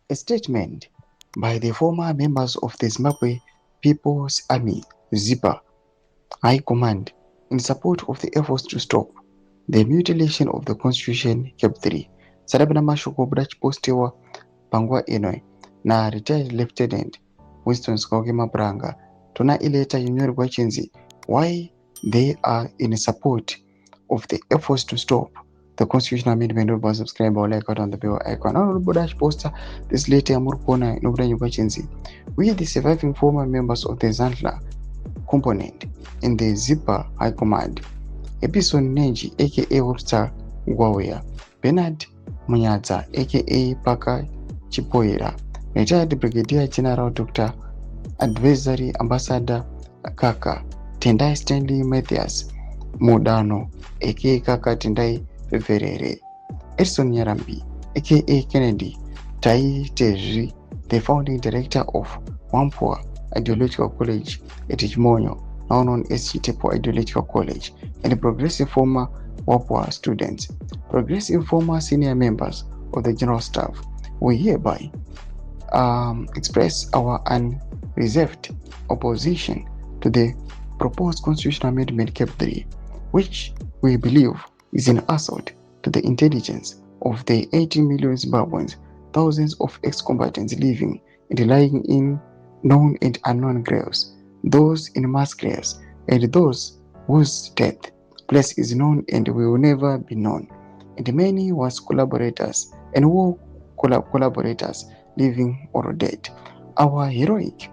A statement by the former members of the Zimbabwe People's Army (ZIPA) High Command in support of the efforts to stop the mutilation of the Constitution Cap 3 sadava namashoko obuda chipostiwa panguva ino naRetired Lieutenant Winston Skauke Mapuranga. Tona ileta yonyorwa ichinzi why they are in support of the efforts to stop the constitutional amendment. Obva subscribe or like out on the bell icon. Anobuda chiposta this letter yamuri kuona inobuda nyorwa ichinzi we the surviving former members of the ZANTLA component in the ZIPA High Command, Epison Neji aka Wolfstar Gwawea, Bernard Munyadza aka Paka Chipoera, Retired Brigadier General Dr. Advisory Ambassador Kaka Tendai Stanley Matthias Mudano aka Kaka Tendai Peverere, Edson Nyarambi aka Kennedy Tai Tejri, the founding director of Whampoa Ideological College at Chimonyo, now known as Chitepo Ideological College, and the progressive former Whampoa students. Progressive former senior members of the General Staff, we hereby express our unreserved opposition to the proposed constitutional amendment Cap 3, which we believe is an assault to the intelligence of the 18 million Zimbabweans, thousands of ex-combatants living and lying in known and unknown graves, those in mass graves, and those whose death place is known and will never be known, and many was collaborators and who collaborators living or dead. Our heroic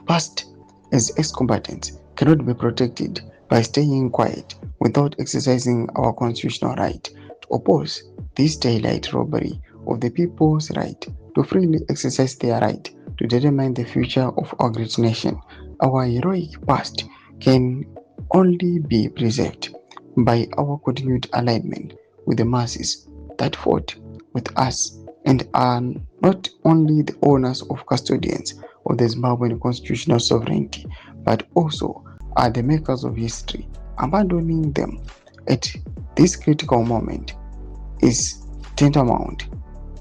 past as ex-combatants cannot be protected by staying quiet without exercising our constitutional right to oppose this daylight robbery of the people's right to freely exercise their right to determine the future of our great nation. Our heroic past can only be preserved by our continued alignment with the masses that fought with us and are not only the owners of custodians of the Zimbabwean constitutional sovereignty, but also are the makers of history. Abandoning them at this critical moment is tantamount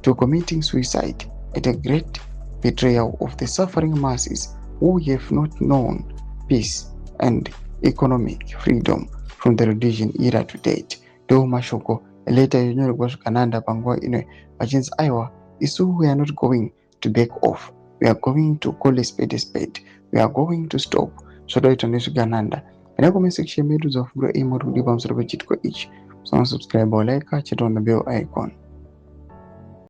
to committing suicide at a great betrayal of the suffering masses who have not known peace and economic freedom from the rhodesian era to date. Ndo mashoko eleta yonyorwa zvakananda panguva ino vachinzi aiwa isu we are not going to back off, we are going to call a spade a spade, we are going to stop zvakaitwa nezvigananda. Kana comment section medu dzavhura imori kudi pamusoro pechitiko ichi, subscribe or like, cheta on the bell icon.